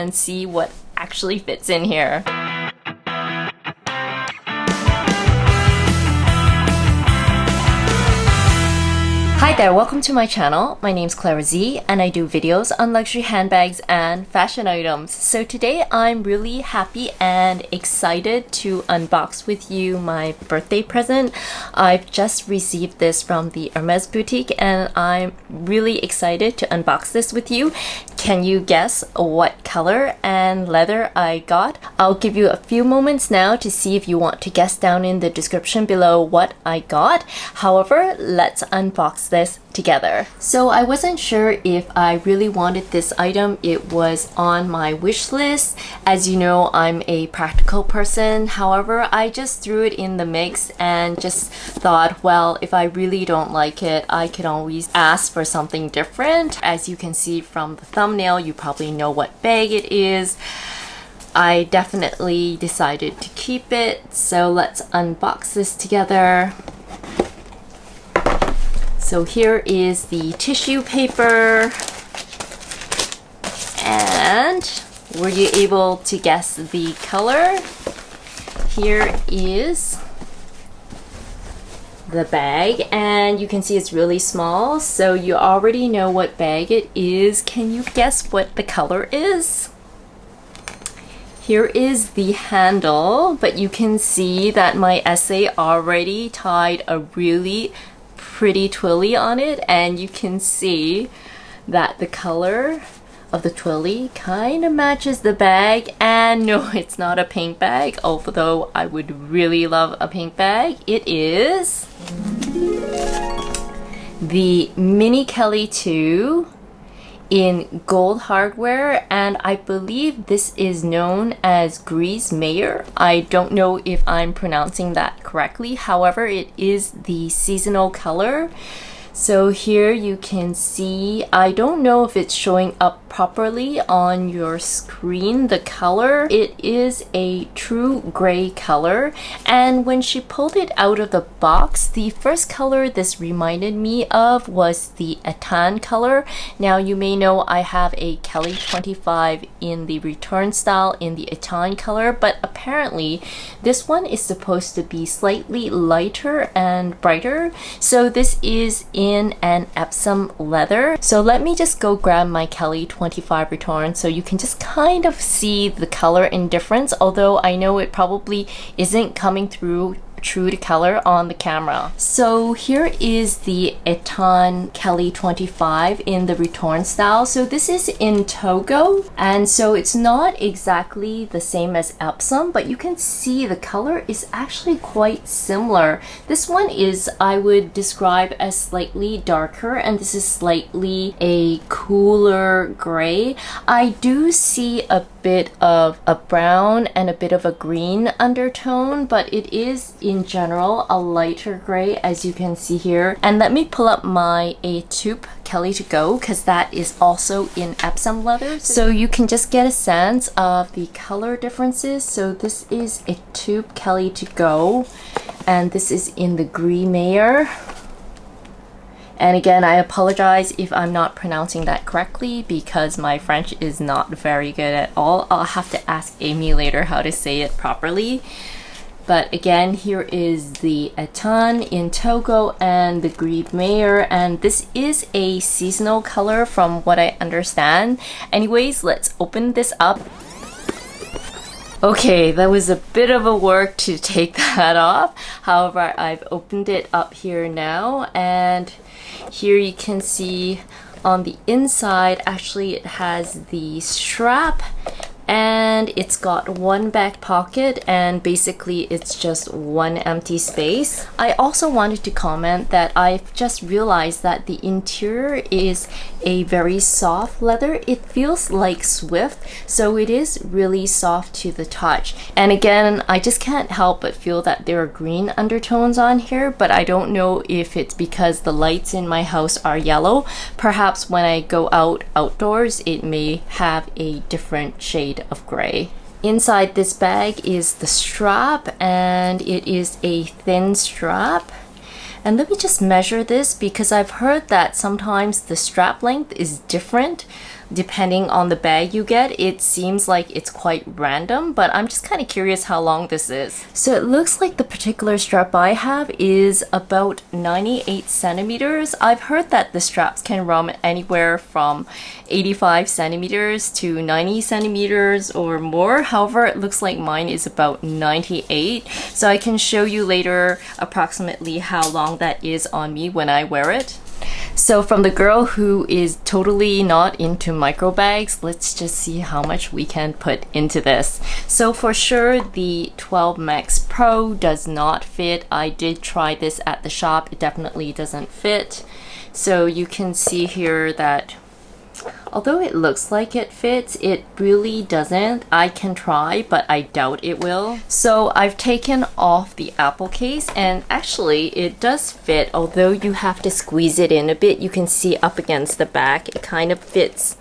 and see what actually fits in here. Hi there, welcome to my channel. My name's ClaraZeela and I do videos on luxury handbags and fashion items. So today I'm really happy and excited to unbox with you my birthday present. I've just received this from the Hermes boutique and I'm really excited to unbox this with you. Can you guess what color and leather I got? I'll give you a few moments now to see if you want to guess down in the description below what I got. However, let's unbox this together. So I wasn't sure if I really wanted this item. It was on my wish list. As you know, I'm a practical person. However, I just threw it in the mix and just thought, well, if I really don't like it, I can always ask for something different. As you can see from the thumbnail, you probably know what bag it is. I definitely decided to keep it. So let's unbox this together. So here is the tissue paper, and were you able to guess the color? Here is the bag, and you can see it's really small, so you already know what bag it is. Can you guess what the color is? Here is the handle, but you can see that my essay already tied a really pretty twilly on it, and you can see that the color of the twilly kind of matches the bag. And no, it's not a pink bag, although I would really love a pink bag. It is the Mini Kelly 2 in gold hardware, and I believe this is known as Grise Meyer. I don't know if I'm pronouncing that correctly. However, it is the seasonal color. So here you can see, I don't know if it's showing up properly on your screen, the color. It is a true gray color, and when she pulled it out of the box, the first color this reminded me of was the Etan color. Now you may know I have a Kelly 25 in the return style in the Etan color, but apparently this one is supposed to be slightly lighter and brighter. So this is in an Epsom leather. So let me just go grab my Kelly 25 return so you can just kind of see the color difference, although I know it probably isn't coming through true to color on the camera. So here is the Etan Kelly 25 in the return style. So this is in Togo, and so it's not exactly the same as Epsom, but you can see the color is actually quite similar. This one is, I would describe as slightly darker, and this is slightly a cooler gray. I do see a bit of a brown and a bit of a green undertone, but it is in general a lighter gray, as you can see here. And let me pull up my taupe Kelly to go, because that is also in Epsom leather, so you can just get a sense of the color differences. So this is a taupe Kelly to go, and this is in the Gris Meyer. And again, I apologize if I'm not pronouncing that correctly because my French is not very good at all. I'll have to ask Amy later how to say it properly. But again, here is the Etan in Togo and the Gris Meyer, and this is a seasonal color from what I understand. Anyways, let's open this up. Okay, that was a bit of a work to take that off. However, I've opened it up here now, and here you can see on the inside, actually it has the strap, and it's got one back pocket, and basically it's just one empty space. I also wanted to comment that I've just realized that the interior is a very soft leather. It feels like Swift, so it is really soft to the touch. And again, I just can't help but feel that there are green undertones on here, but I don't know if it's because the lights in my house are yellow. Perhaps when I go outdoors, it may have a different shade of gray. Inside this bag is the strap, and it is a thin strap. And let me just measure this because I've heard that sometimes the strap length is different. depending on the bag you get, it seems like it's quite random, but I'm just kind of curious how long this is. So it looks like the particular strap I have is about 98 centimeters. I've heard that the straps can run anywhere from 85 centimeters to 90 centimeters or more. However, it looks like mine is about 98. So I can show you later approximately how long that is on me when I wear it. So from the girl who is totally not into micro bags, let's just see how much we can put into this. So for sure, the 12 Max Pro does not fit. I did try this at the shop. It definitely doesn't fit. So you can see here that although it looks like it fits, it really doesn't. I can try, but I doubt it will. So I've taken off the Apple case, and actually it does fit, although you have to squeeze it in a bit. You can see up against the back, it kind of fits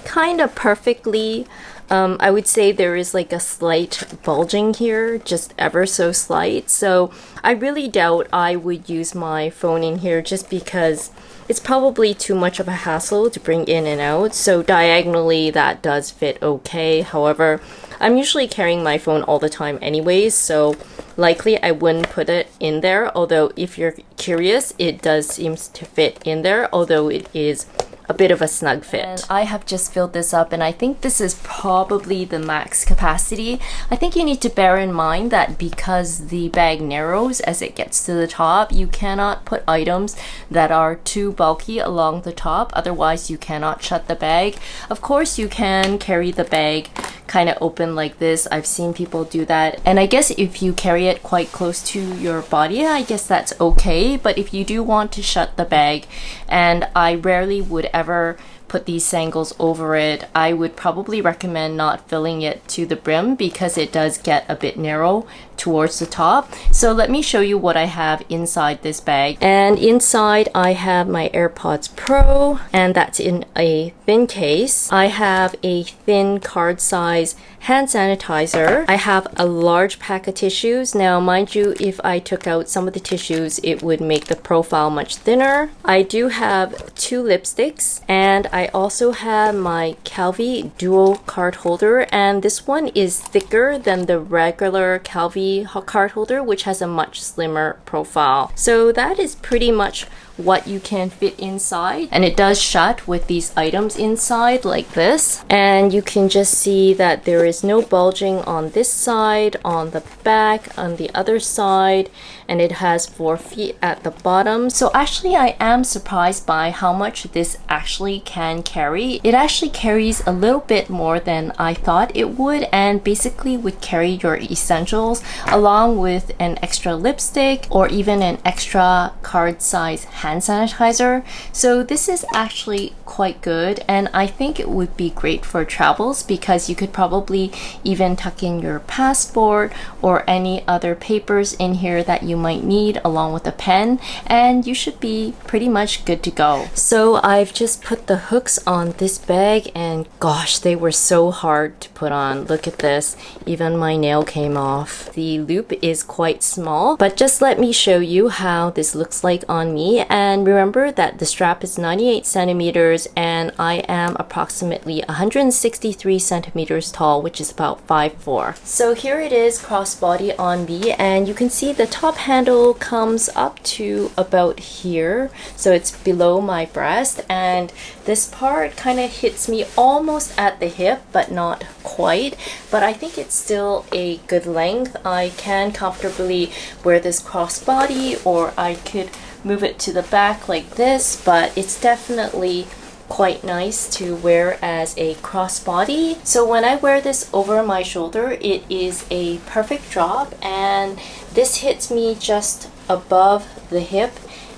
kind of perfectly. I would say there is like a slight bulging here, just ever so slight. So I really doubt I would use my phone in here just because it's probably too much of a hassle to bring in and out. So diagonally that does fit okay. However, I'm usually carrying my phone all the time anyways, so likely I wouldn't put it in there. Although if you're curious, it does seem to fit in there, although it is a bit of a snug fit. And I have just filled this up, and I think this is probably the max capacity. I think you need to bear in mind that because the bag narrows as it gets to the top, you cannot put items that are too bulky along the top, otherwise you cannot shut the bag. Of course you can carry the bag kind of open like this. I've seen people do that, and I guess if you carry it quite close to your body, I guess that's okay. But if you do want to shut the bag, and I rarely would ever put these sangles over it, I would probably recommend not filling it to the brim because it does get a bit narrow towards the top. So let me show you what I have inside this bag. And inside I have my AirPods Pro, and that's in a thin case. I have a thin card size hand sanitizer. I have a large pack of tissues. Now mind you, if I took out some of the tissues, it would make the profile much thinner. I do have 2 lipsticks, and I also have my Calvi dual card holder, and this one is thicker than the regular Calvi card holder, which has a much slimmer profile. So that is pretty much what you can fit inside, and it does shut with these items inside like this. And you can just see that there is no bulging on this side, on the back, on the other side, and it has 4 feet at the bottom. So actually I am surprised by how much this actually can carry. It actually carries a little bit more than I thought it would, and basically would carry your essentials along with an extra lipstick or even an extra card size hand sanitizer. So this is actually quite good, and I think it would be great for travels because you could probably even tuck in your passport or any other papers in here that you might need along with a pen, and you should be pretty much good to go. So I've just put the hooks on this bag, and gosh, they were so hard to put on. Look at this, even my nail came off. The loop is quite small, but just let me show you how this looks like on me. And remember that the strap is 98 centimeters and I am approximately 163 centimeters tall, which is about 5'4". So here it is crossbody on me, and you can see the top handle comes up to about here, so it's below my breast, and this part kind of hits me almost at the hip but not quite, but I think it's still a good length. I can comfortably wear this crossbody, or I could move it to the back like this, but it's definitely quite nice to wear as a crossbody. So when I wear this over my shoulder, it is a perfect drop, and this hits me just above the hip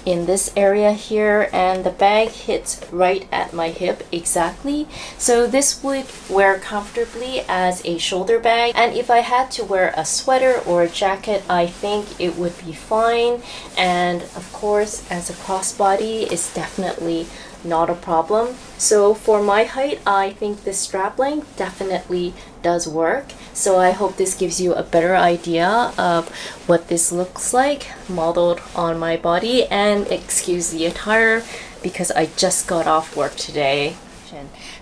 in this area here, and the bag hits right at my hip exactly. So this would wear comfortably as a shoulder bag, and if I had to wear a sweater or a jacket, I think it would be fine. And of course, as a crossbody, it's definitely not a problem. So for my height, I think this strap length definitely does work. So I hope this gives you a better idea of what this looks like modeled on my body. And excuse the attire because I just got off work today.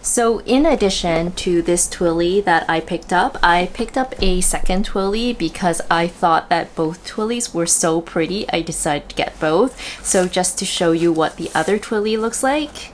So in addition to this twilly that I picked up a second twilly because I thought that both twillies were so pretty. I decided to get both. So just to show you what the other twilly looks like.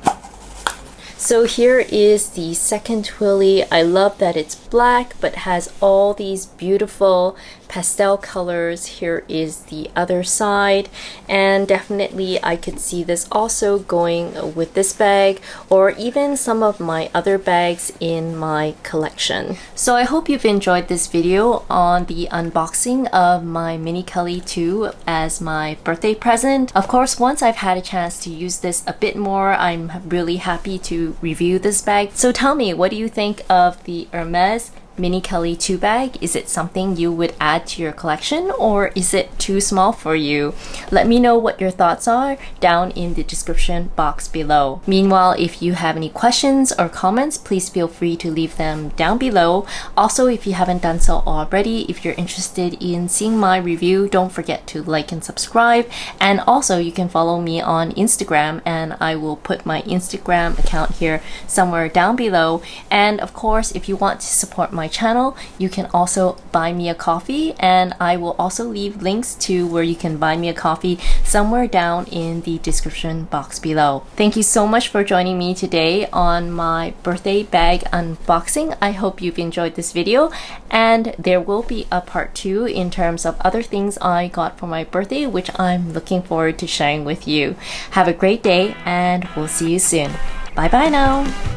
So here is the second twilly. I love that it's black but has all these beautiful pastel colors. Here is the other side, and definitely I could see this also going with this bag or even some of my other bags in my collection. So I hope you've enjoyed this video on the unboxing of my Mini Kelly 2 as my birthday present. Of course, once I've had a chance to use this a bit more, I'm really happy to review this bag. So tell me, what do you think of the Hermes Mini Kelly 2 bag? Is it something you would add to your collection, or is it too small for you? Let me know what your thoughts are down in the description box below. Meanwhile, if you have any questions or comments, please feel free to leave them down below. Also, if you haven't done so already, if you're interested in seeing my review, don't forget to like and subscribe. And also, you can follow me on Instagram, and I will put my Instagram account here somewhere down below. And of course, if you want to support my channel, you can also buy me a coffee, and I will also leave links to where you can buy me a coffee somewhere down in the description box below. Thank you so much for joining me today on my birthday bag unboxing. I hope you've enjoyed this video, and there will be a part 2 in terms of other things I got for my birthday, which I'm looking forward to sharing with you. Have a great day, and we'll see you soon. Bye bye now.